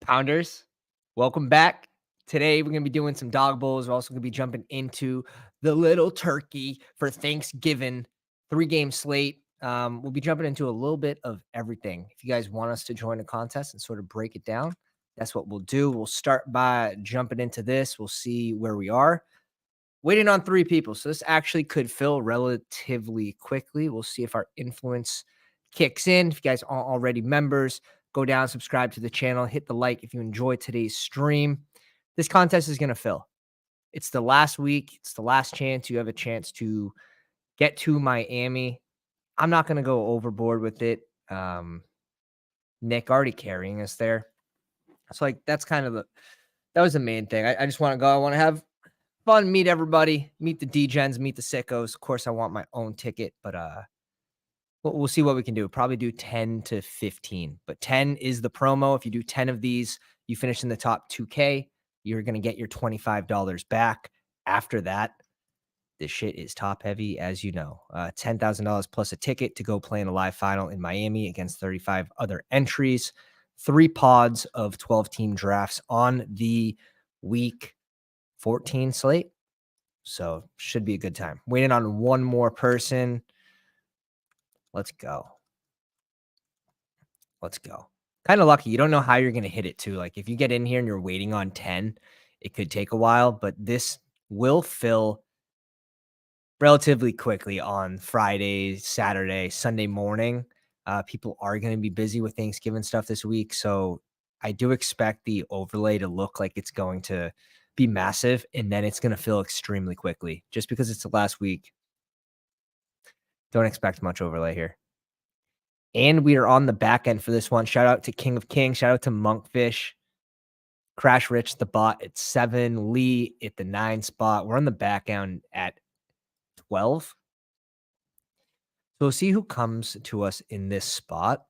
Pounders, welcome back. Today we're going to be doing some dog bowls. We're also going to be jumping into the little turkey for Thanksgiving 3-game slate. We'll be jumping into a little bit of everything. If you guys want us to join a contest and sort of break it down, that's what we'll do. We'll start by jumping into this. We'll see where we are. Waiting on 3 people. So this actually could fill relatively quickly. We'll see if our influence kicks in. If you guys aren't already members, go down, subscribe to the channel, hit the like if you enjoyed today's stream. This contest is going to fill. It's the last week. It's the last chance. You have a chance to get to Miami. I'm not going to go overboard with it. Nick already carrying us there. So like that was the main thing. I just want to go. I want to have fun, meet everybody, meet the D-gens, meet the sickos. Of course, I want my own ticket, but we'll see what we can do. Probably do 10 to 15, but 10 is the promo. If you do 10 of these, you finish in the top 2K, you're going to get your $25 back. After that, this shit is top heavy, as you know. $10,000 plus a ticket to go play in a live final in Miami against 35 other entries. 3 pods of 12-team drafts on the week 14 slate. So should be a good time. Waiting on one more person. Let's go. Kind of lucky. You don't know how you're going to hit it too. Like if you get in here and you're waiting on 10, it could take a while, but this will fill relatively quickly on Friday, Saturday, Sunday morning. People are going to be busy with Thanksgiving stuff this week. So I do expect the overlay to look like it's going to be massive, and then it's going to fill extremely quickly just because it's the last week. Don't expect much overlay here. And we are on the back end for this one. Shout out to King of Kings. Shout out to Monkfish. Crash Rich, the bot at 7. Lee at the 9 spot. We're on the back end at 12. So we'll see who comes to us in this spot.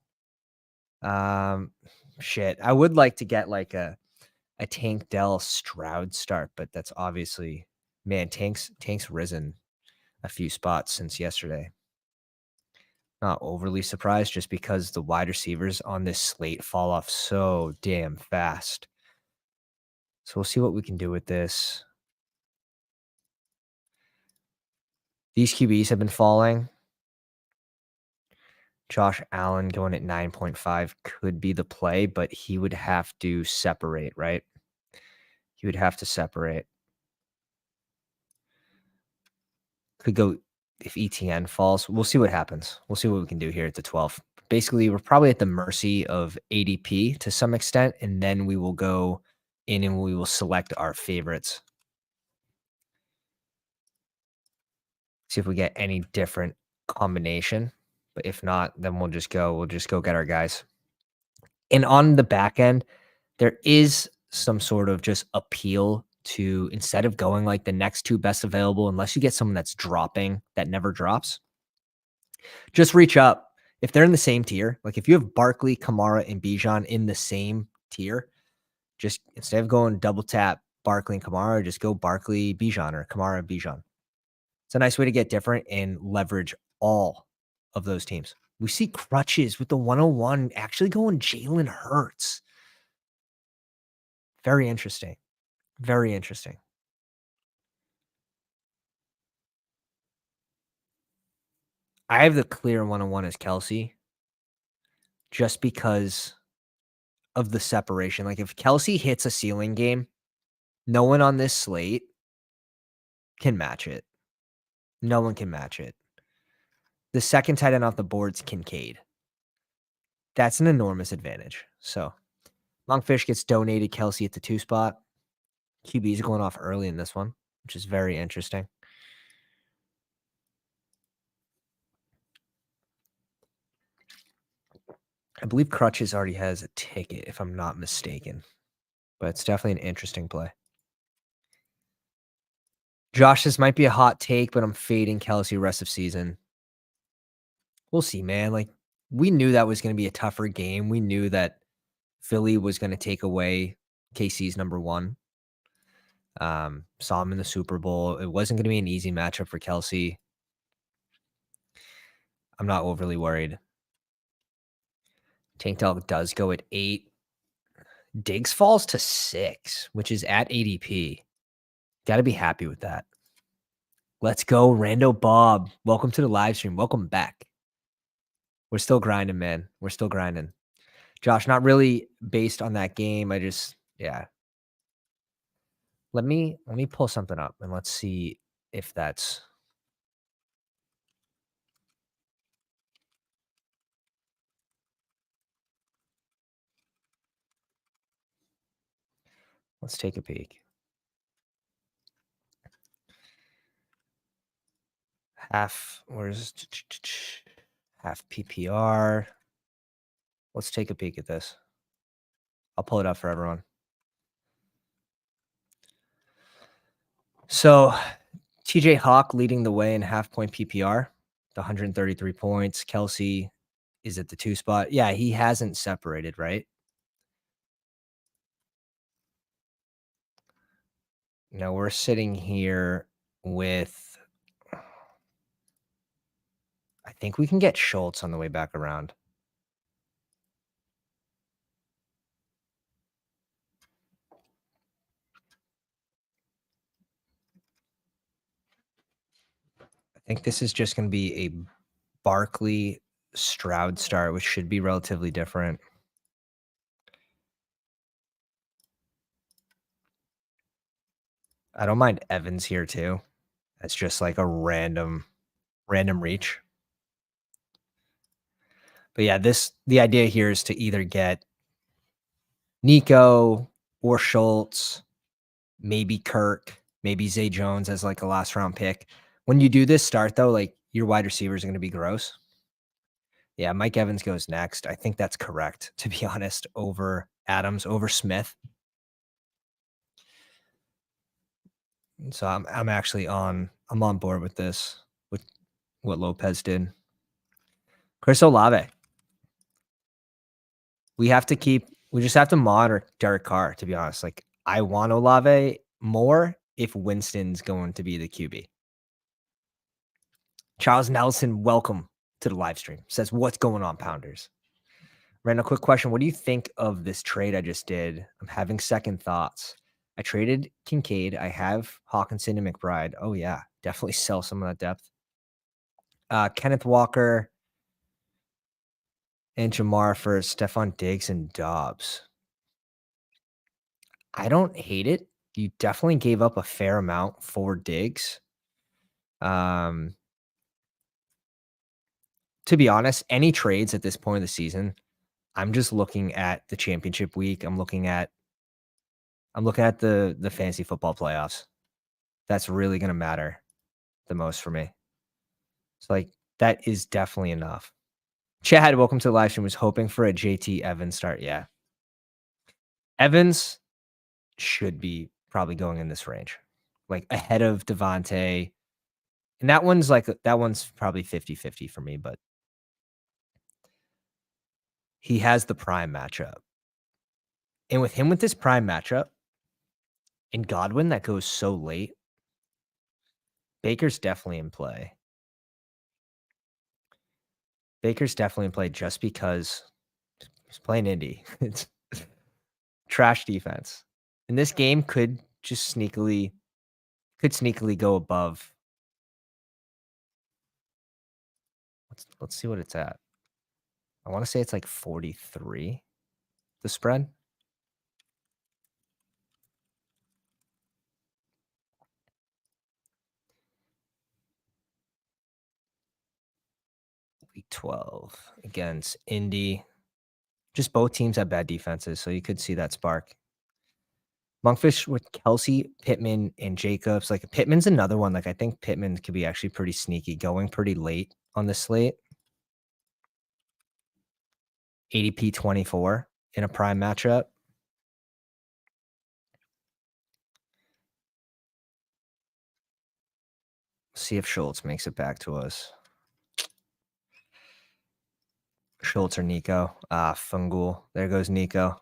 Shit. I would like to get like a Tank Dell Stroud start, but that's obviously, man, Tank's risen a few spots since yesterday. Not overly surprised just because the wide receivers on this slate fall off so damn fast. So we'll see what we can do with this. These QBs have been falling. Josh Allen going at 9.5 could be the play, but he would have to separate, right? He would have to separate. Could go if ETN falls. We'll see what happens. We'll see what we can do here at the 12th. Basically, we're probably at the mercy of ADP to some extent, and then we will go in and we will select our favorites. See if we get any different combination. But if not, then we'll just go get our guys. And on the back end, there is some sort of just appeal to, instead of going like the next 2 best available, unless you get someone that's dropping that never drops, just reach up. If they're in the same tier, like if you have Barkley, Kamara, and Bijan in the same tier, just instead of going double tap Barkley and Kamara, just go Barkley, Bijan, or Kamara, Bijan. It's a nice way to get different and leverage all of those teams. We see Crutches with the 101 actually going Jalen Hurts. Very interesting. Very interesting. I have the clear 101 as Kelsey just because of the separation. Like if Kelsey hits a ceiling game, no one on this slate can match it. No one can match it. The second tight end off the board's Kincaid. That's an enormous advantage. So Monkfish gets donated Kelsey at the 2 spot. QBs are going off early in this one, which is very interesting. I believe Crutches already has a ticket, if I'm not mistaken. But it's definitely an interesting play. Josh, this might be a hot take, but I'm fading Kelsey rest of season. We'll see, man. Like, we knew that was going to be a tougher game. We knew that Philly was going to take away KC's number 1. Saw him in the Super Bowl. It wasn't going to be an easy matchup for Kelsey. I'm not overly worried. Tank Dell does go at 8. Diggs falls to 6, which is at ADP. Gotta be happy with that. Let's go, Rando Bob. Welcome to the live stream. Welcome back. We're still grinding, man. We're still grinding. Josh, not really based on that game. Yeah. Let me pull something up and let's see if that's let's take a peek. Half PPR. Let's take a peek at this. I'll pull it up for everyone. So TJ Hawk leading the way in half-point PPR, the 133 points. Kelsey is at the 2 spot. Yeah, he hasn't separated, right? No, we're sitting here with I think we can get Schultz on the way back around. I think this is just going to be a Barkley Stroud start, which should be relatively different. I don't mind Evans here too. That's just like a random reach. But yeah, the idea here is to either get Nico or Schultz, maybe Kirk, maybe Zay Jones as like a last round pick. When you do this start though, like your wide receivers are going to be gross. Yeah, Mike Evans goes next. I think that's correct, to be honest, over Adams, over Smith. So I'm actually I'm on board with this, with what Lopez did. Chris Olave. We just have to monitor Derek Carr, to be honest. Like, I want Olave more if Winston's going to be the QB. Charles Nelson, welcome to the live stream. Says, what's going on, Pounders? Randall, quick question. What do you think of this trade I just did? I'm having second thoughts. I traded Kincaid. I have Hawkinson and McBride. Oh, yeah. Definitely sell some of that depth. Kenneth Walker and Jamar for Stephon Diggs and Dobbs. I don't hate it. You definitely gave up a fair amount for Diggs. To be honest, any trades at this point of the season, I'm just looking at the championship week. I'm looking at the fantasy football playoffs. That's really going to matter the most for me. So like that is definitely enough. Chad, welcome to the live stream. Was hoping for a JT Evans start. Yeah. Evans should be probably going in this range, like ahead of Devontae. And that one's probably 50-50 for me, but he has the prime matchup. And with him with this prime matchup and Godwin that goes so late, Baker's definitely in play. Baker's definitely in play just because he's playing Indy. It's trash defense. And this game could just sneakily go above. Let's see what it's at. I want to say it's like 43, the spread. Week 12 against Indy. Just both teams have bad defenses, so you could see that spark. Monkfish with Kelsey, Pittman, and Jacobs. Like Pittman's another one. Like I think Pittman could be actually pretty sneaky, going pretty late on the slate. ADP 24 in a prime matchup. See if Schultz makes it back to us. Schultz or Nico. Fungul. There goes Nico.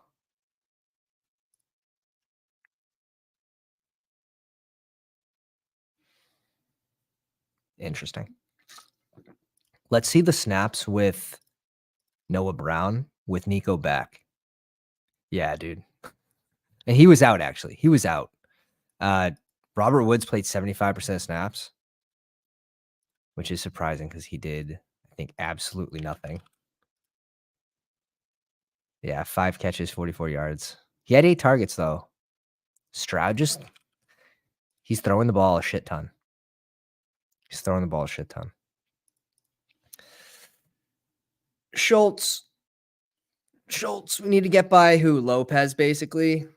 Interesting. Let's see the snaps with Noah Brown with Nico back. Yeah, dude. And he was out, actually. He was out. Robert Woods played 75% of snaps, which is surprising because he did, I think, absolutely nothing. Yeah, 5 catches, 44 yards. He had 8 targets, though. Stroud he's throwing the ball a shit ton. He's throwing the ball a shit ton. Schultz, we need to get by who? Lopez, basically.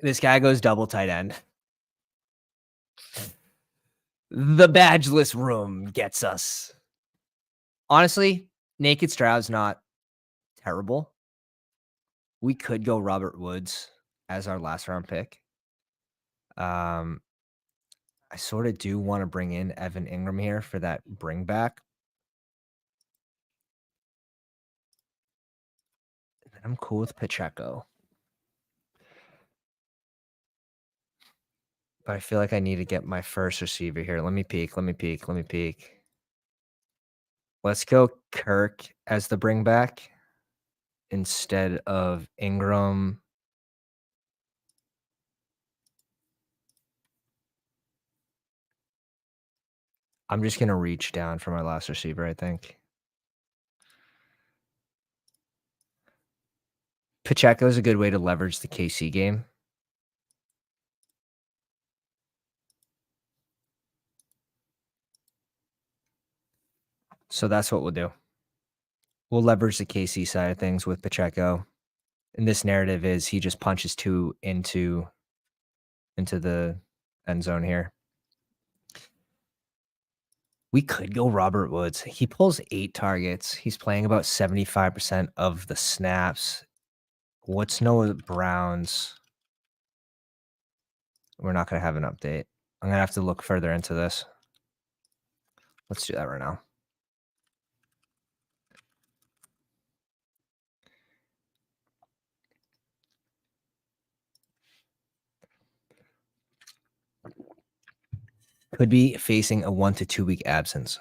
This guy goes double tight end. The badgeless room gets us. Honestly, naked Stroud's not terrible. We could go Robert Woods as our last round pick. I sort of do want to bring in Evan Ingram here for that bring back. I'm cool with Pacheco. But I feel like I need to get my first receiver here. Let me peek. Let's go Kirk as the bring back instead of Ingram. I'm just going to reach down for my last receiver, I think. Pacheco is a good way to leverage the KC game. So that's what we'll do. We'll leverage the KC side of things with Pacheco. And this narrative is he just punches 2 into the end zone here. We could go Robert Woods. He pulls 8 targets. He's playing about 75% of the snaps. What's Noah Brown's? We're not going to have an update. I'm going to have to look further into this. Let's do that right now. Could be facing a 1 to 2 week absence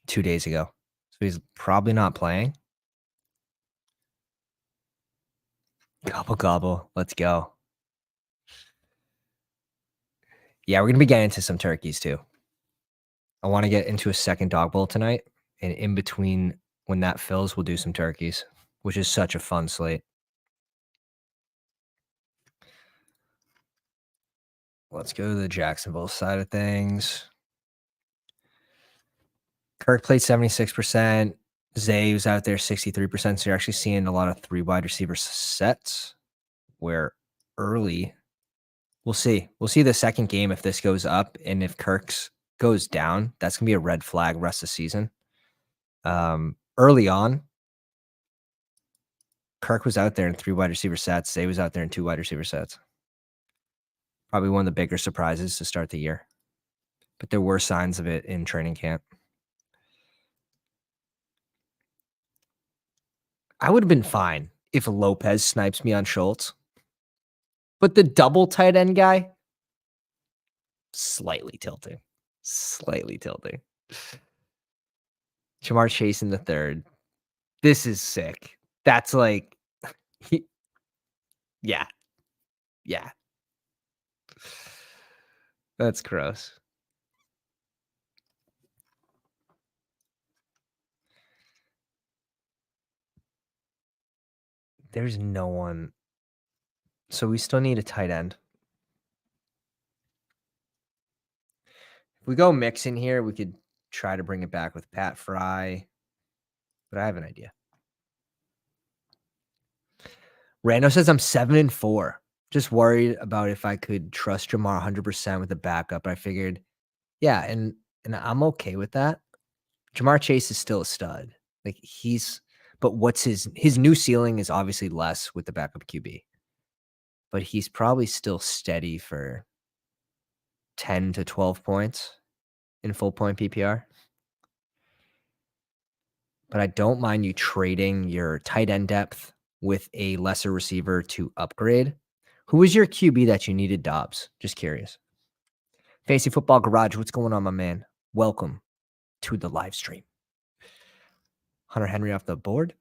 2 days ago. So he's probably not playing. Gobble, gobble. Let's go. Yeah, we're going to be getting into some turkeys too. I want to get into a second dog bowl tonight. And in between when that fills, we'll do some turkeys, which is such a fun slate. Let's go to the Jacksonville side of things. Kirk played 76%. Zay was out there 63%. So you're actually seeing a lot of 3 wide receiver sets where early, we'll see. We'll see the second game if this goes up. And if Kirk's goes down, that's going to be a red flag rest of the season. Early on, Kirk was out there in 3 wide receiver sets. Zay was out there in 2 wide receiver sets. Probably one of the bigger surprises to start the year. But there were signs of it in training camp. I would have been fine if Lopez snipes me on Schultz. But the double tight end guy, slightly tilting. Jamar Chase in the third. This is sick. That's like, yeah. That's gross. There's no one. So we still need a tight end. If we go Mixon here, we could try to bring it back with Pat Fry. But I have an idea. Rando says I'm 7-4. Just worried about if I could trust Jamar 100% with the backup. I figured, yeah, and I'm okay with that. Jamar Chase is still a stud. Like but what's his new ceiling is obviously less with the backup QB. But he's probably still steady for 10 to 12 points in full point PPR. But I don't mind you trading your tight end depth with a lesser receiver to upgrade. Who was your QB that you needed, Dobbs? Just curious. Fantasy Football Garage, what's going on, my man? Welcome to the live stream. Hunter Henry off the board.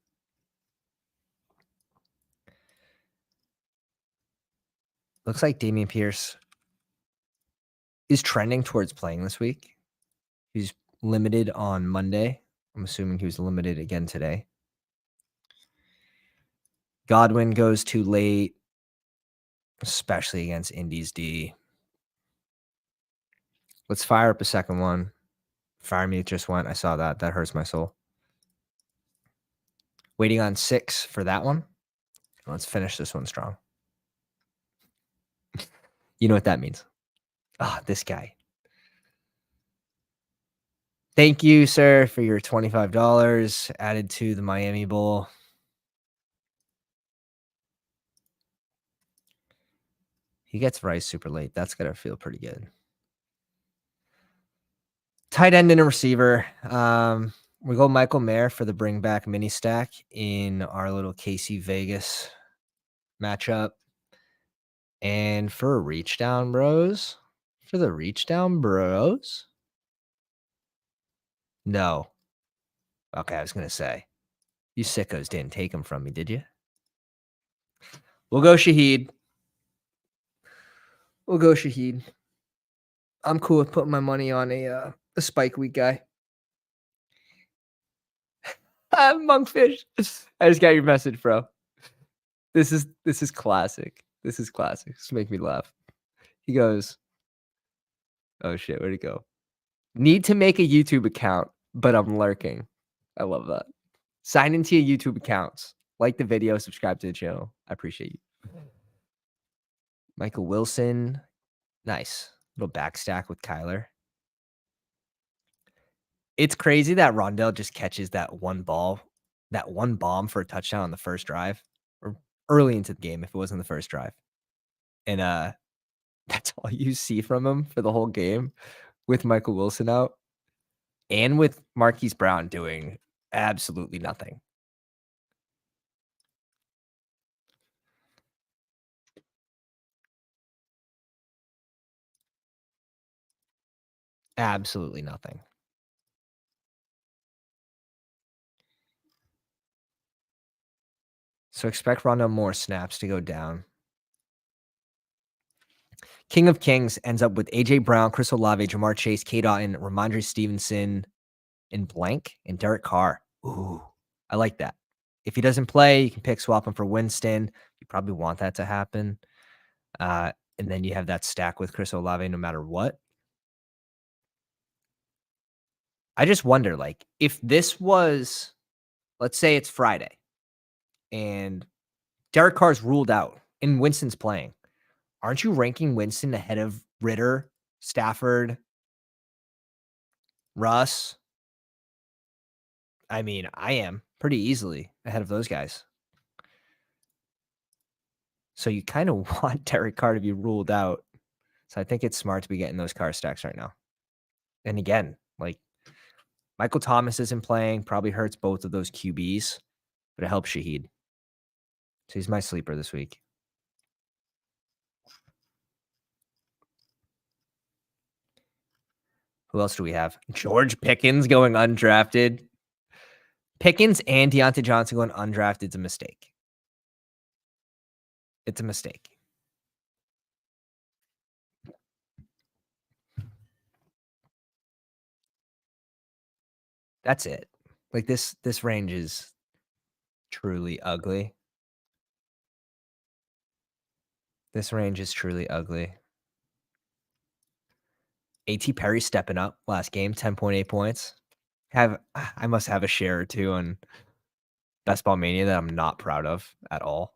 Looks like Dameon Pierce is trending towards playing this week. He's limited on Monday. I'm assuming he was limited again today. Godwin goes too late, especially against Indy's D. Let's fire up a second one. Fire mute just went. I saw that. That hurts my soul. Waiting on 6 for that one. Let's finish this one strong. You know what that means. Ah, this guy. Thank you, sir, for your $25 added to the Miami Bowl. He gets Rice super late. That's going to feel pretty good. Tight end and a receiver. We go Michael Mayer for the bring back mini stack in our little KC Vegas matchup. And for a reach down, bros. For the reach down, bros. No. Okay, I was going to say. You sickos didn't take him from me, did you? We'll go Shaheed. We'll go Shaheed. I'm cool with putting my money on a spike week guy. Monkfish. I just got your message, bro. This is classic. This is classic. This make me laugh. He goes, "Oh shit, where'd he go? Need to make a YouTube account, but I'm lurking." I love that. Sign into your YouTube accounts. Like the video, subscribe to the channel. I appreciate you. Michael Wilson. Nice. Little backstack with Kyler. It's crazy that Rondell just catches that one bomb for a touchdown on the first drive, or early into the game if it wasn't the first drive. And that's all you see from him for the whole game with Michael Wilson out and with Marquise Brown doing absolutely nothing. Absolutely nothing. So expect Rondell Moore snaps to go down. King of Kings ends up with A.J. Brown, Chris Olave, Jamar Chase, K. Dotton, Ramondre Stevenson, and blank, and Derek Carr. Ooh, I like that. If he doesn't play, you can pick swap him for Winston. You probably want that to happen. And then you have that stack with Chris Olave no matter what. I just wonder, like, if this was, let's say it's Friday, and Derek Carr's ruled out and Winston's playing, aren't you ranking Winston ahead of Ritter, Stafford, Russ? I mean, I am pretty easily ahead of those guys. So you kind of want Derek Carr to be ruled out. So I think it's smart to be getting those Carr stacks right now. And again, like Michael Thomas isn't playing, probably hurts both of those QBs, but it helps Shaheed. So he's my sleeper this week. Who else do we have? George Pickens going undrafted. Pickens and Deontay Johnson going undrafted is a mistake. It's a mistake. That's it. Like this range is truly ugly. This range is truly ugly. A.T. Perry stepping up last game, 10.8 points. I must have a share or two on Bestball Mania that I'm not proud of at all.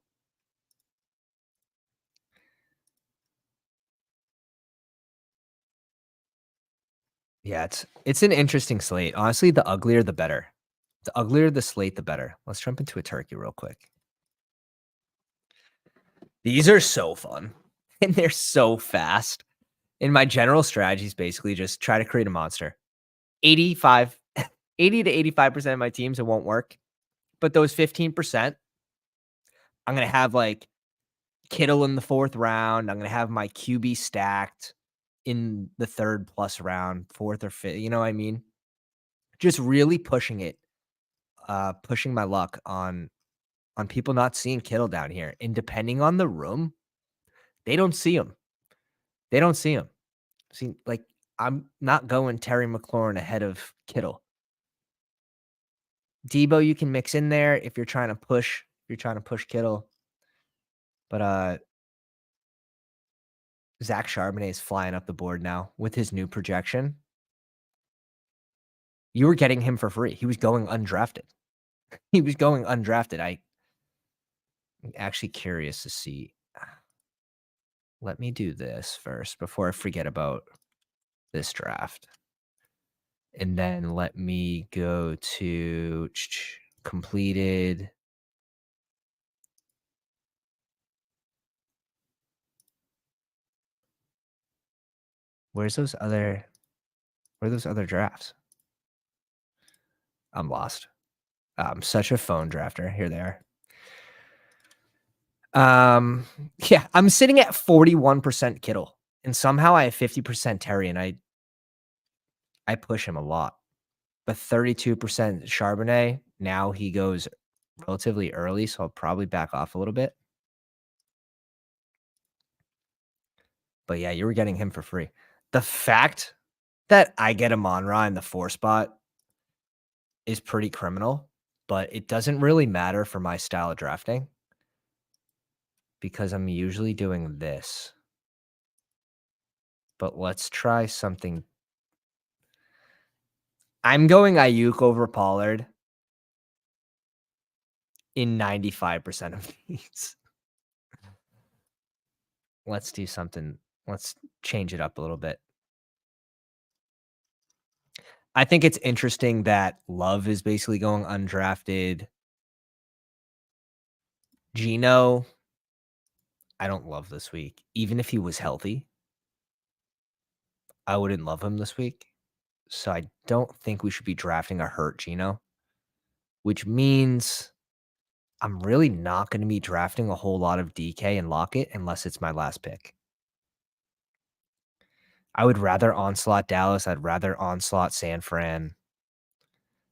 Yeah, it's an interesting slate. Honestly, the uglier the better. The uglier the slate, the better. Let's jump into a turkey real quick. These are so fun, and they're so fast. And my general strategy is basically just try to create a monster. 80 to 85% of my teams, it won't work. But those 15%, I'm going to have like Kittle in the 4th round. I'm going to have my QB stacked in the 3rd plus round, 4th or 5th. You know what I mean? Just really pushing it, pushing my luck on people not seeing Kittle down here. And depending on the room, They don't see him. They don't see him. See, like, I'm not going Terry McLaurin ahead of Kittle. Debo, you can mix in there if you're trying to push Kittle. But Zach Charbonnet is flying up the board now with his new projection. You were getting him for free. He was going undrafted. He was going undrafted. I'm actually curious to see. Let me do this first before I forget about this draft. And then let me go to completed. Where are those other drafts? I'm lost. I'm such a phone drafter. Here they are. Yeah, I'm sitting at 41% Kittle, and somehow I have 50% Terry, and I push him a lot. But 32% Charbonnet. Now he goes relatively early, so I'll probably back off a little bit. But yeah, you were getting him for free. The fact that I get Amon-Ra in the 4 spot is pretty criminal, but it doesn't really matter for my style of drafting because I'm usually doing this. But let's try something. I'm going Ayuk over Pollard in 95% of these. Let's do something. Let's change it up a little bit. I think it's interesting that Love is basically going undrafted. Geno, I don't love this week. Even if he was healthy, I wouldn't love him this week. So I don't think we should be drafting a hurt Geno, which means I'm really not going to be drafting a whole lot of DK and Lockett unless it's my last pick. I would rather onslaught Dallas. I'd rather onslaught San Fran.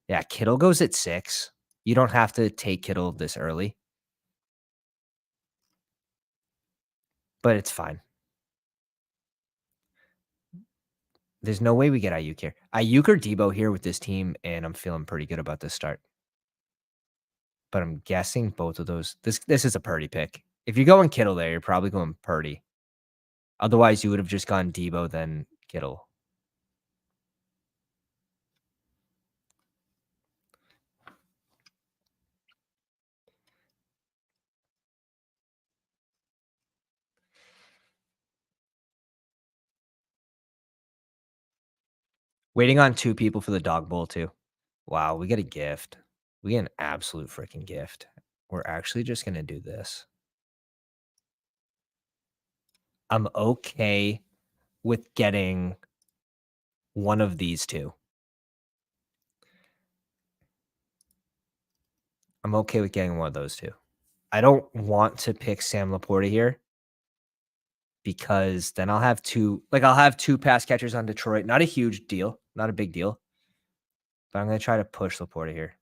Yeah, Kittle goes at 6. You don't have to take Kittle this early. But it's fine. There's no way we get Ayuk here. Ayuk or Debo here with this team, and I'm feeling pretty good about this start. But I'm guessing both of those. This is a Purdy pick. If you're going Kittle there, you're probably going Purdy. Otherwise, you would have just gone Debo, then Kittle. Waiting on 2 people for the dog bowl, too. Wow, we get a gift. We get an absolute freaking gift. We're actually just going to do this. I'm okay with getting one of these 2. I'm okay with getting one of those 2. I don't want to pick Sam Laporta here because then I'll have 2 pass catchers on Detroit. Not a huge deal, not a big deal. But I'm going to try to push Laporta here.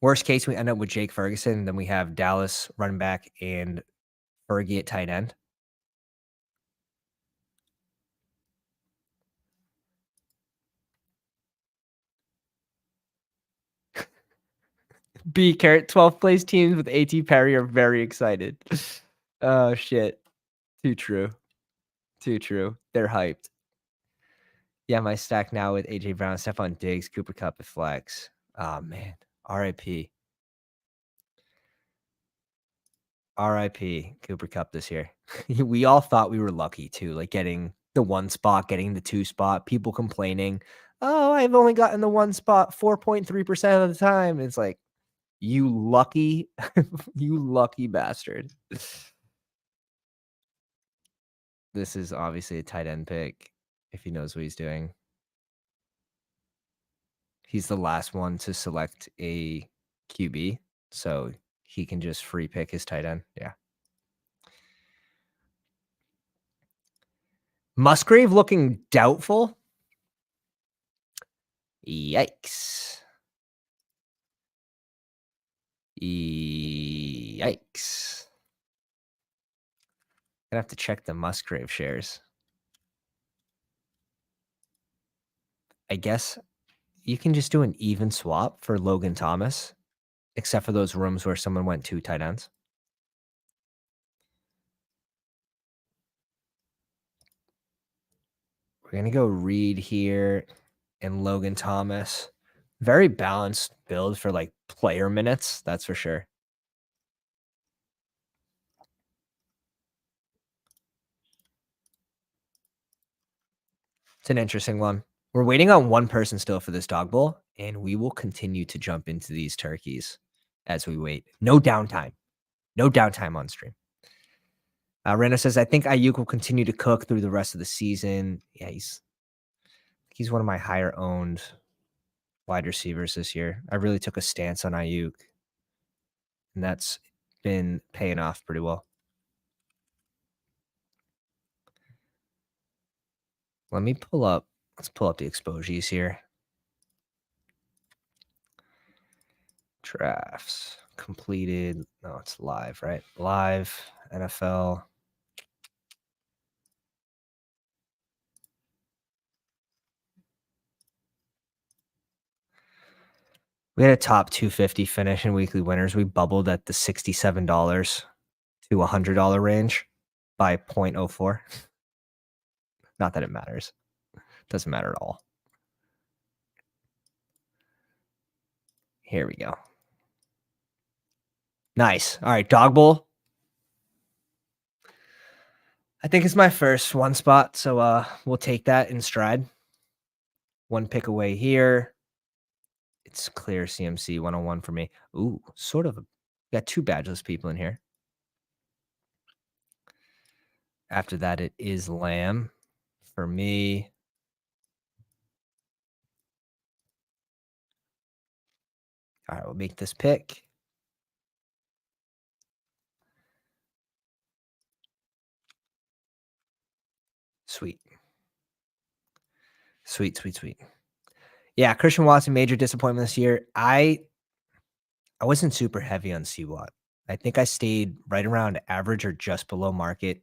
Worst case, we end up with Jake Ferguson, then we have Dallas running back and Fergie at tight end. B Carrot 12th place teams with AT Perry are very excited. Oh shit. Too true. Too true. They're hyped. Yeah, my stack now with AJ Brown, Stephon Diggs, Cooper Kupp at flex. Oh man. RIP. RIP Cooper Kupp this year. We all thought we were lucky too, like getting the 1 spot, getting the 2 spot, people complaining, "Oh, I've only gotten the 1 spot 4.3% of the time." It's like, you lucky, you lucky bastard. This is obviously a tight end pick if he knows what he's doing. He's the last one to select a QB, so he can just free pick his tight end. Yeah. Musgrave looking doubtful. Yikes. Yikes. Gonna have to check the Musgrave shares. I guess you can just do an even swap for Logan Thomas, except for those rooms where someone went 2 tight ends. We're gonna go Reed here and Logan Thomas. Very balanced build for like player minutes, that's for sure. It's an interesting one. We're waiting on one person still for this dog bowl, and we will continue to jump into these turkeys as we wait. No downtime. No downtime on stream. Rena says, I think Ayuk will continue to cook through the rest of the season. Yeah, he's one of my higher owned wide receivers this year. I really took a stance on Ayuk, and that's been paying off pretty well. Let's pull up the exposures here. Drafts completed. No, it's live, right? Live NFL. We had a top 250 finish in weekly winners. We bubbled at the $67 to $100 range by 0.04. Not that it matters. Doesn't matter at all. Here we go. Nice. All right, dog bowl. I think it's my first one spot, so we'll take that in stride. One pick away here. It's clear CMC 101 for me. Ooh, sort of. Got 2 badgeless people in here. After that, it is Lamb for me. All right, we'll make this pick. Sweet. Sweet. Yeah, Christian Watson, major disappointment this year. I wasn't super heavy on C-Watt. I think I stayed right around average or just below market.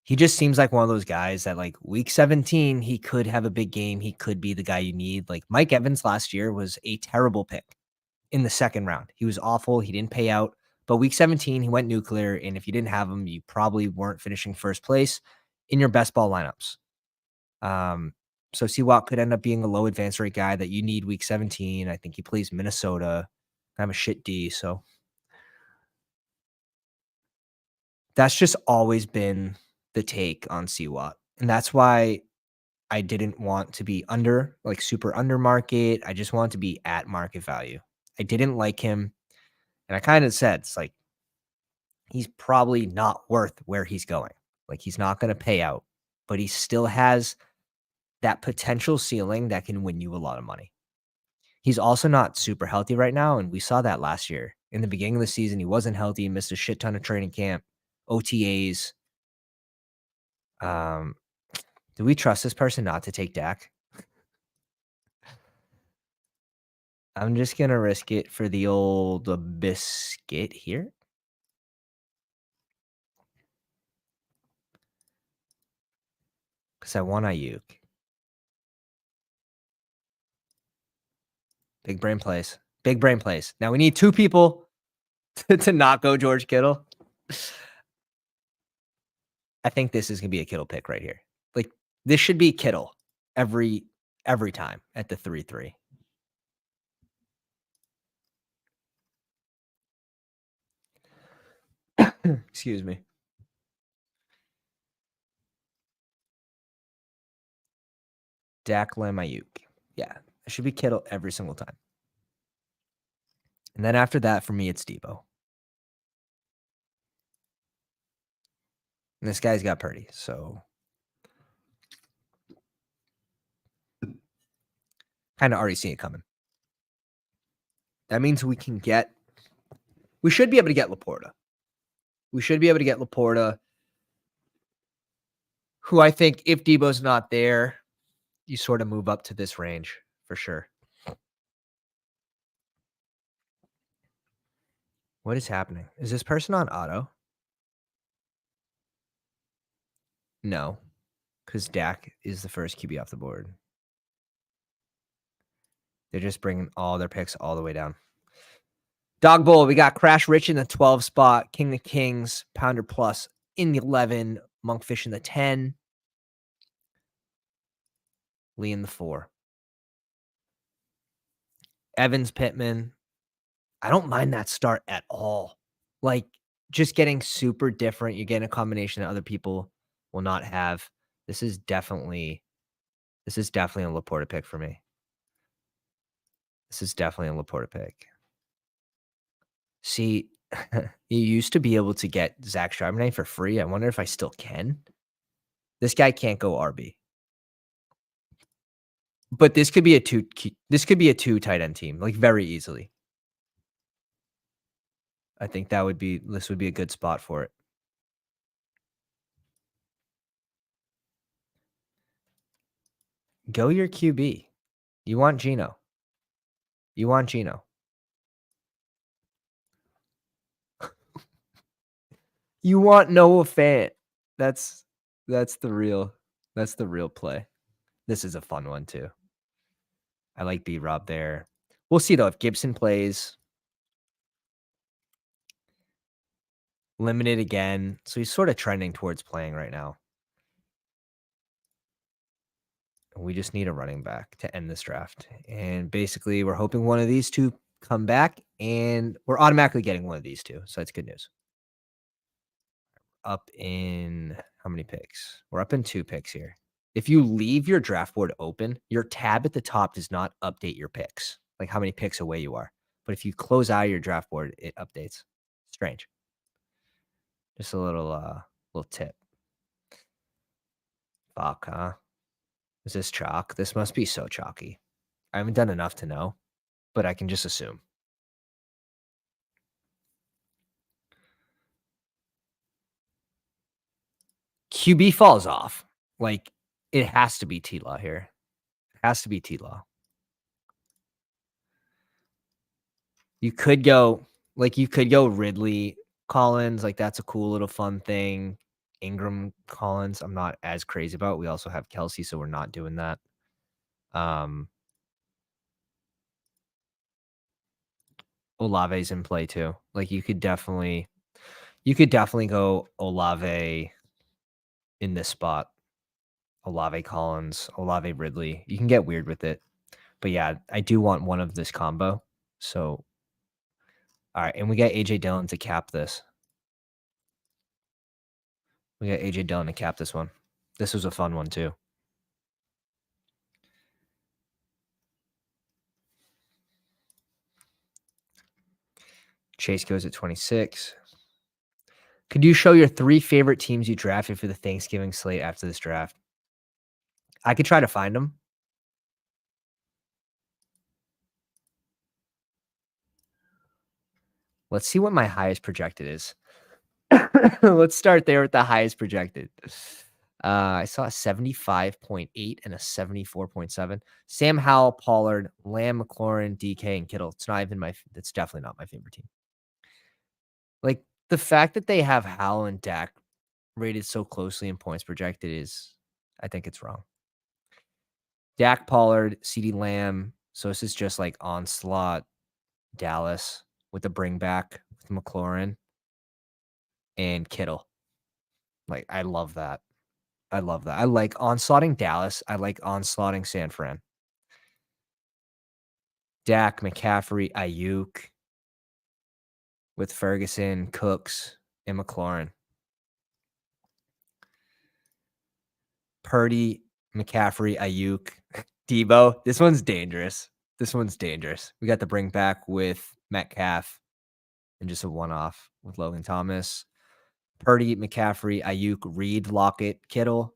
He just seems like one of those guys that like week 17, he could have a big game. He could be the guy you need. Like Mike Evans last year was a terrible pick in the second round. He was awful. He didn't pay out. But week 17, he went nuclear. And if you didn't have him, you probably weren't finishing first place in your best ball lineups. So C-Watt could end up being a low advance rate guy that you need week 17. I think he plays Minnesota. I'm a shit D. So that's just always been the take on C-Watt. And that's why I didn't want to be under, like super under market. I just wanted to be at market value. I didn't like him. And I kind of said, it's like, he's probably not worth where he's going. Like he's not going to pay out, but he still has that potential ceiling that can win you a lot of money. He's also not super healthy right now, and we saw that last year. In the beginning of the season, he wasn't healthy, missed a shit ton of training camp, OTAs. Do we trust this person not to take Dak? I'm just going to risk it for the old biscuit here. Because I want Ayuk. Big brain plays. Big brain plays. Now we need 2 people to not go George Kittle. I think this is going to be a Kittle pick right here. Like this should be Kittle every time at the 3-3. Excuse me. Dak, Lamb, Ayuk. Yeah, it should be Kittle every single time. And then after that, for me, it's Debo. And this guy's got Purdy, so kind of already see it coming. That means we should be able to get Laporta. We should be able to get Laporta, who I think if Debo's not there, you sort of move up to this range for sure. What is happening? Is this person on auto? No, because Dak is the first QB off the board. They're just bringing all their picks all the way down. Dog Bowl, we got Crash Rich in the 12 spot, King of Kings, Pounder Plus in the 11, Monkfish in the 10, Lee in the 4. Evans, Pittman. I don't mind that start at all. Like, just getting super different. You're getting a combination that other people will not have. This is definitely a Laporta pick for me. This is definitely a Laporta pick. See, you used to be able to get Zach Charbonnet for free. I wonder if I still can. This guy can't go RB. But this could be a two tight end team, like, very easily. I think this would be a good spot for it. Go your QB. You want Geno. You want Geno. You want Noah Fant. That's the real play. This is a fun one too. I like B-Rob there. We'll see though if Gibson plays. Limited again. So he's sort of trending towards playing right now. We just need a running back to end this draft. And basically, we're hoping one of these two come back, and we're automatically getting one of these two. So that's good news. Up in how many picks? We're up in 2 picks here. If you leave your draft board open, your tab at the top does not update your picks, like how many picks away you are. But if you close out your draft board, it updates. Strange. Just a little tip. Fuck, huh? Is this chalk? This must be so chalky. I haven't done enough to know, but I can just assume. QB falls off. Like, it has to be T-Law here. It has to be T-Law. You could go Ridley Collins. Like, that's a cool little fun thing. Ingram Collins, I'm not as crazy about. We also have Kelsey, so we're not doing that. Olave's in play too. Like, you could definitely go Olave in this spot. Olave Collins, Olave Ridley. You can get weird with it. But yeah, I do want one of this combo. So, all right. And we got AJ Dillon to cap this. We got AJ Dillon to cap this one. This was a fun one too. Chase goes at 26. Could you show your 3 favorite teams you drafted for the Thanksgiving slate after this draft? I could try to find them. Let's see what my highest projected is. Let's start there with the highest projected. I saw a 75.8 and a 74.7. Sam Howell, Pollard, Lamb, McLaurin, DK, and Kittle. It's definitely not my favorite team. Like, the fact that they have Howell and Dak rated so closely in points projected I think it's wrong. Dak, Pollard, CeeDee Lamb. So this is just like onslaught Dallas with the bring back with McLaurin and Kittle. Like, I love that. I love that. I like onslaughting Dallas. I like onslaughting San Fran. Dak, McCaffrey, Ayuk with Ferguson, Cooks, and McLaurin. Purdy, McCaffrey, Ayuk, Debo. This one's dangerous. We got the bring back with Metcalf and just a one-off with Logan Thomas. Purdy, McCaffrey, Ayuk, Reed, Lockett, Kittle.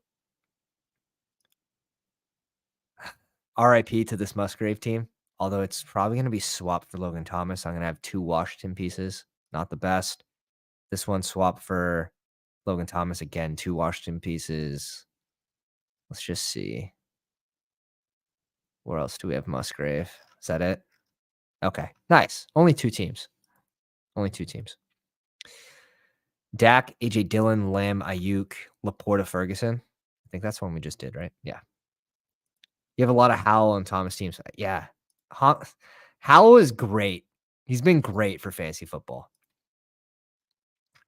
RIP to this Musgrave team. Although it's probably going to be swapped for Logan Thomas. I'm going to have 2 Washington pieces. Not the best. This one swapped for Logan Thomas. Again, 2 Washington pieces. Let's just see. Where else do we have Musgrave? Is that it? Okay, nice. Only 2 teams. Only 2 teams. Dak, AJ Dillon, Lamb, Ayuk, Laporta, Ferguson. I think that's one we just did, right? Yeah. You have a lot of Howell and Thomas teams. Yeah. Howell is great. He's been great for fantasy football.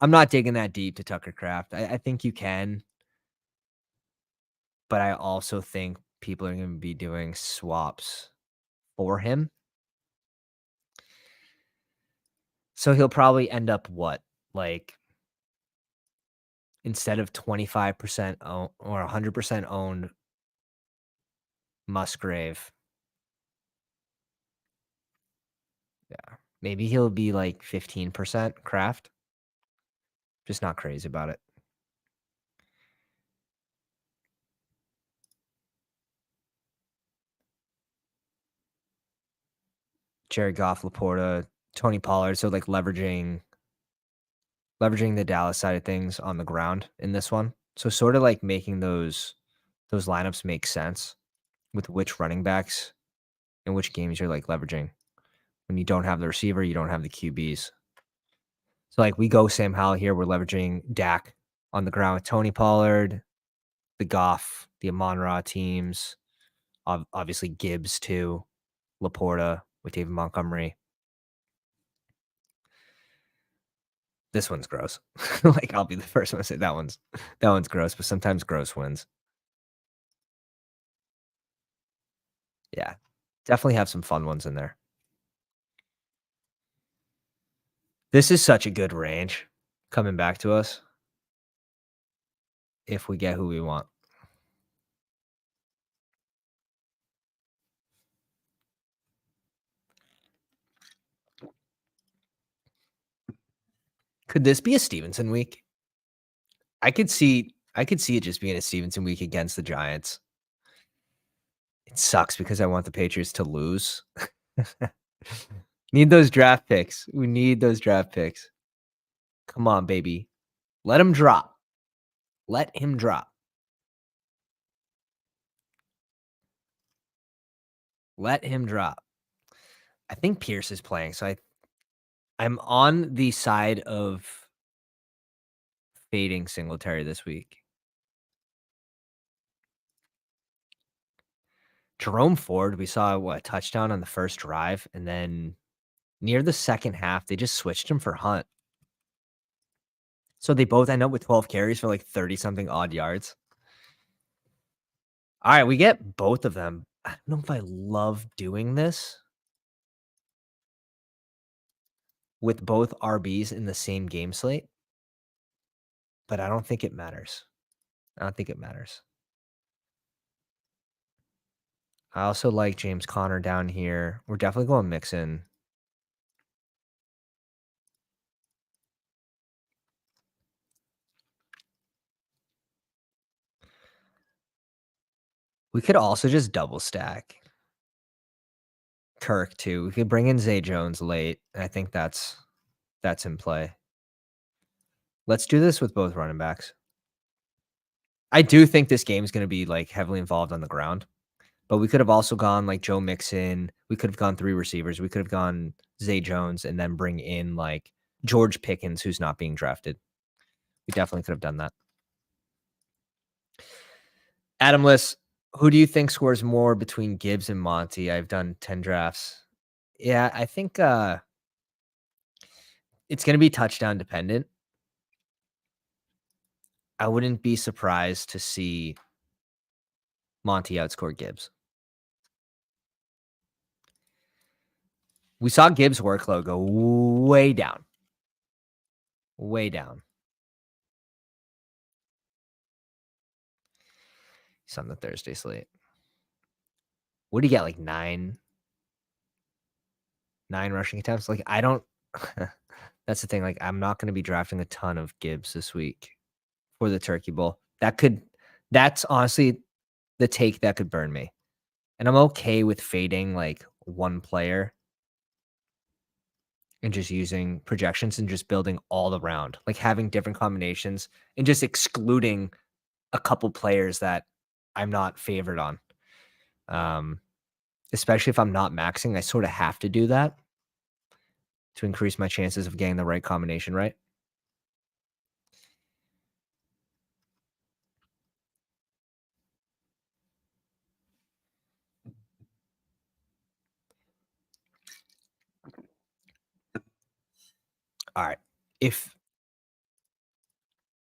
I'm not digging that deep to Tucker Craft. I think you can, but I also think people are going to be doing swaps for him. So he'll probably end up what? Like instead of 25% or 100% owned Musgrave. Yeah. Maybe he'll be like 15% Craft. Just not crazy about it. Jared Goff, Laporta, Tony Pollard. So like leveraging the Dallas side of things on the ground in this one. So sort of like making those lineups make sense with which running backs and which games you're like leveraging. When you don't have the receiver, you don't have the QBs. So like we go Sam Howell here, we're leveraging Dak on the ground with Tony Pollard, the Goff, the Amon-Ra teams, obviously Gibbs too, Laporta with David Montgomery. This one's gross. Like I'll be the first one to say that one's gross, but sometimes gross wins. Yeah. Definitely have some fun ones in there. This is such a good range coming back to us if we get who we want. Could this be a Stevenson week? I could see it just being a Stevenson week against the Giants. It sucks because I want the Patriots to lose. Need those draft picks. We need those draft picks. Come on, baby. Let him drop. Let him drop. Let him drop. I think Pierce is playing, so I'm on the side of fading Singletary this week. Jerome Ford, we saw a touchdown on the first drive, and then near the second half, they just switched him for Hunt. So they both end up with 12 carries for like 30 something odd yards. All right, we get both of them. I don't know if I love doing this with both RBs in the same game slate, but I don't think it matters. I don't think it matters. I also like James Conner down here. We're definitely going Mixon. We could also just double stack Kirk too. We could bring in Zay Jones late. I think that's in play. Let's do this with both running backs. I do think this game is going to be like heavily involved on the ground, but we could have also gone like Joe Mixon. We could have gone 3 receivers. We could have gone Zay Jones and then bring in like George Pickens, who's not being drafted. We definitely could have done that. Adamless, who do you think scores more between Gibbs and Monty? I've done 10 drafts. Yeah, I think it's going to be touchdown dependent. I wouldn't be surprised to see Monty outscore Gibbs. We saw Gibbs' workload go way down. Way down. He's on the Thursday slate. What do you get? Like 9 rushing attempts? Like, I don't. That's the thing. Like, I'm not going to be drafting a ton of Gibbs this week for the Turkey Bowl. That's honestly the take that could burn me. And I'm okay with fading like one player and just using projections and just building all around, like having different combinations and just excluding a couple players that I'm not favored on. Especially if I'm not maxing, I sort of have to do that. to increase my chances of getting the right combination right. All right. If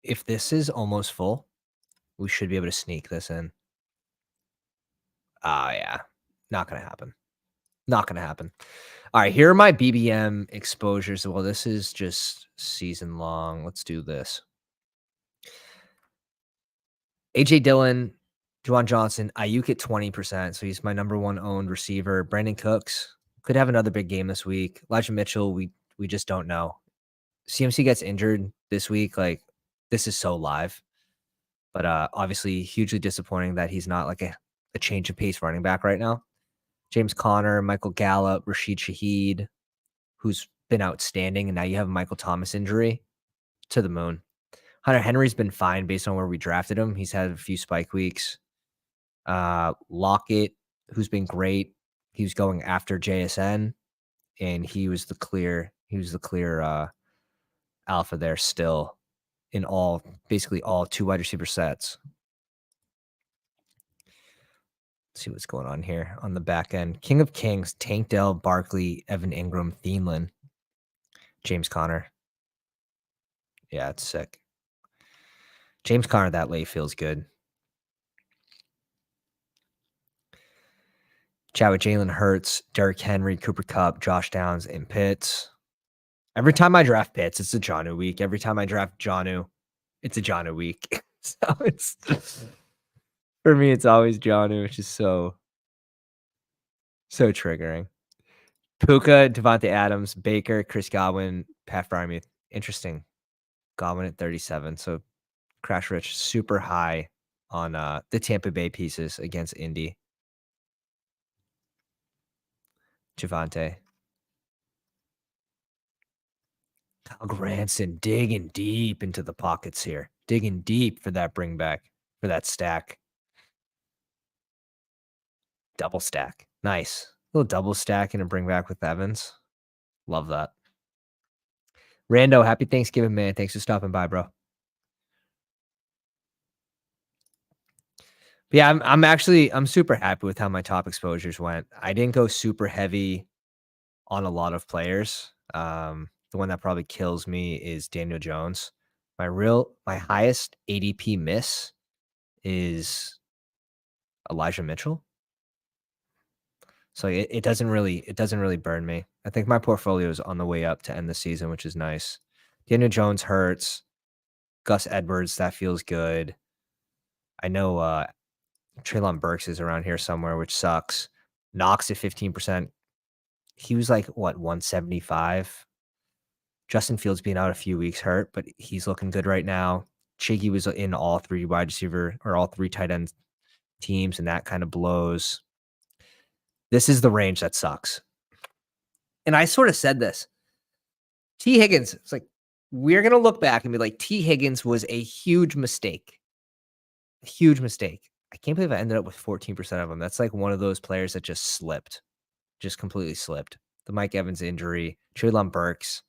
if this is almost full, we should be able to sneak this in. Ah, yeah. Not gonna happen. Not gonna happen. All right, here are my BBM exposures. Well, this is just season long. Let's do this. AJ Dillon, Juwan Johnson, Ayuk at 20%. So he's my number one owned receiver. Brandon Cooks could have another big game this week. Elijah Mitchell, we just don't know. CMC gets injured this week. Like, this is so live. But obviously hugely disappointing that he's not like a change of pace running back right now. James Conner, Michael Gallup, Rashid Shaheed, who's been outstanding, and now you have a Michael Thomas injury. To the moon. Hunter Henry's been fine based on where we drafted him. He's had a few spike weeks. Lockett, who's been great. He was going after JSN, and he was the clear alpha there still in basically all two wide receiver sets. Let's see what's going on here on the back end. King of Kings, Tank Dell, Barkley, Evan Ingram, Thielen, James Conner. Yeah, it's sick. James Conner that late feels good. Chat with Jalen Hurts, Derrick Henry, Cooper Kupp, Josh Downs, and Pitts. Every time I draft Pitts, it's a Jonnu week. Every time I draft Jonnu, it's a Jonnu week. So it's for me, it's always Jonnu, which is so triggering. Puka, Devontae Adams, Baker, Chris Godwin, Pat Freiermuth. Interesting. Godwin at 37. So Crash Rich super high on the Tampa Bay pieces against Indy. Javante. Kyle Granson digging deep into the pockets here. Digging deep for that bring back, for that stack. Double stack. Nice. A little double stack and a bring back with Evans. Love that. Rando, happy Thanksgiving, man. Thanks for stopping by, bro. But yeah, I'm super happy with how my top exposures went. I didn't go super heavy on a lot of players. The one that probably kills me is Daniel Jones. My highest ADP miss is Elijah Mitchell. So it doesn't really burn me. I think my portfolio is on the way up to end the season, which is nice. Daniel Jones hurts. Gus Edwards, that feels good. I know Treylon Burks is around here somewhere, which sucks. Knox at 15%. He was like, what, 175? Justin Fields being out a few weeks hurt, but he's looking good right now. Chiggy was in all three wide receiver or all three tight end teams, and that kind of blows. This is the range that sucks. And I sort of said this. T. Higgins, it's like, we're going to look back and be like, T. Higgins was a huge mistake. A huge mistake. I can't believe I ended up with 14% of them. That's like one of those players that just slipped, just completely slipped. The Mike Evans injury, Treylon Burks,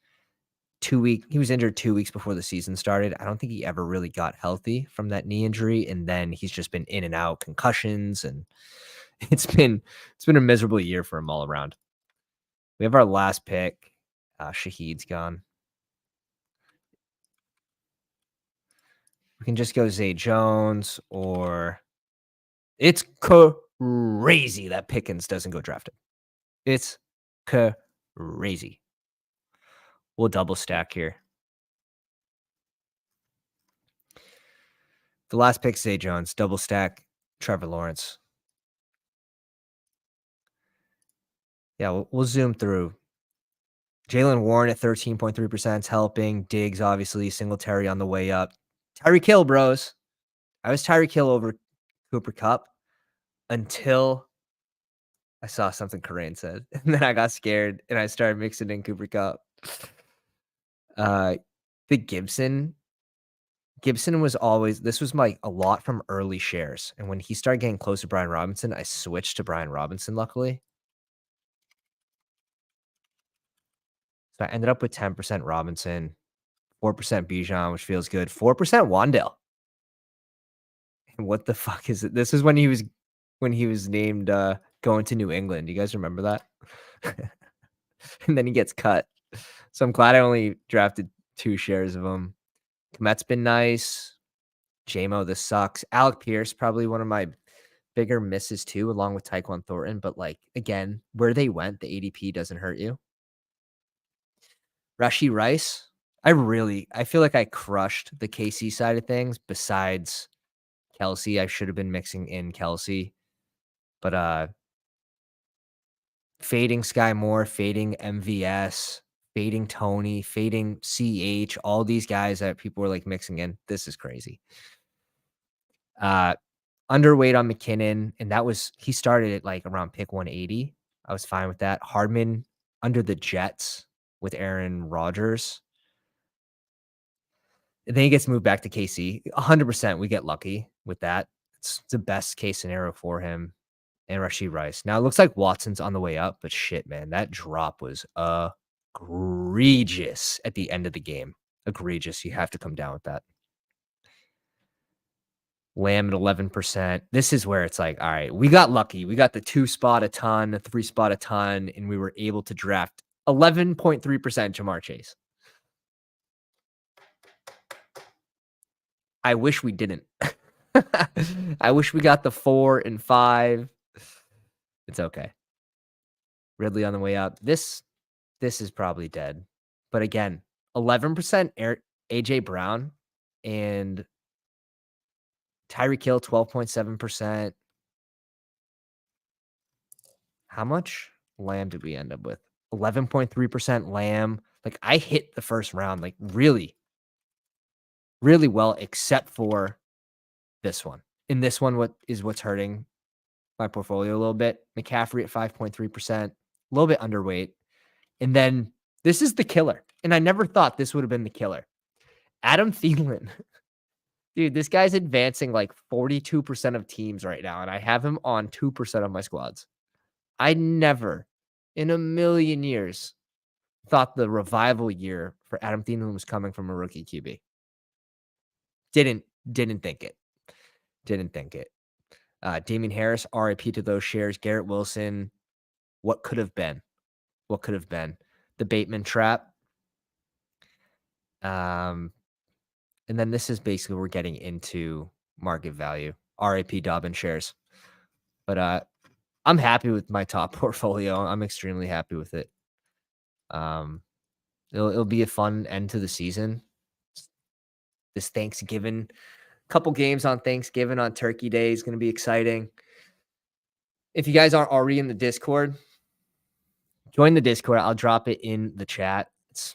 he was injured 2 weeks before the season started. I don't think he ever really got healthy from that knee injury. And then he's just been in and out, concussions, and it's been a miserable year for him all around. We have our last pick. Shaheed's gone. We can just go Zay Jones, or it's crazy that Pickens doesn't go drafted. It's crazy. We'll double stack here. The last pick, Zay Jones. Double stack, Trevor Lawrence. Yeah, we'll zoom through. Jalen Warren at 13.3% is helping. Diggs, obviously. Singletary on the way up. Tyreek Hill, bros. I was Tyreek Hill over Cooper Kupp until I saw something Corain said. And then I got scared and I started mixing in Cooper Kupp. The Gibson was always, this was like a lot from early shares. And when he started getting close to Brian Robinson, I switched to Brian Robinson, luckily. So I ended up with 10% Robinson, 4% Bijan, which feels good, 4% Wandale. What the fuck is it? This is when he was named going to New England. Do you guys remember that? And then he gets cut. So I'm glad I only drafted 2 shares of him. Komet's been nice. JMO, this sucks. Alec Pierce, probably one of my bigger misses too, along with Tyquan Thornton. But like again, where they went, the ADP doesn't hurt you. Rashee Rice, I feel like I crushed the KC side of things. Besides Kelsey, I should have been mixing in Kelsey, but fading Sky Moore, fading MVS, fading Tony, fading CH, all these guys that people were like mixing in. This is crazy. Underweight on McKinnon, and he started at like around pick 180. I was fine with that. Hardman under the Jets with Aaron Rodgers. And then he gets moved back to KC. 100% we get lucky with that. It's the best case scenario for him and Rashee Rice. Now it looks like Watson's on the way up, but shit, man, that drop was egregious at the end of the game. Egregious. You have to come down with that. Lamb at 11%. This is where it's like, all right, we got lucky. We got the 2 spot a ton, the 3 spot a ton, and we were able to draft 11.3% Jamar Chase. I wish we didn't. I wish we got the 4 and 5. It's okay. Ridley on the way up. This is probably dead. But again, 11% AJ Brown and Tyreek Hill 12.7%. How much Lamb did we end up with? 11.3% Lamb. Like I hit the first round like really, really well, except for this one. And this one what's hurting my portfolio a little bit. McCaffrey at 5.3%, a little bit underweight. And then this is the killer. And I never thought this would have been the killer. Adam Thielen. Dude, this guy's advancing like 42% of teams right now, and I have him on 2% of my squads. I never in a million years thought the revival year for Adam Thielen was coming from a rookie QB. Didn't think it. Didn't think it. Damian Harris, RIP to those shares. Garrett Wilson, what could have been? What could have been? The Bateman trap. And then this is basically we're getting into market value. RIP Dobbin shares. But I'm happy with my top portfolio. I'm extremely happy with it. It'll be a fun end to the season. This Thanksgiving, couple games on Thanksgiving on Turkey Day is going to be exciting. If you guys aren't already in the Discord, join the Discord. I'll drop it in the chat. It's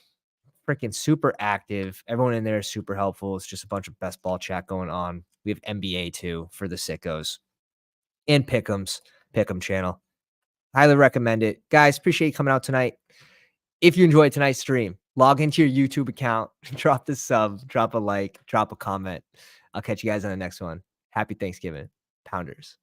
freaking super active. Everyone in there is super helpful. It's just a bunch of best ball chat going on. We have NBA too for the sickos and Pick'em channel. Highly recommend it. Guys, appreciate you coming out tonight. If you enjoyed tonight's stream, log into your YouTube account, drop the sub, drop a like, drop a comment. I'll catch you guys on the next one. Happy Thanksgiving, Pounders.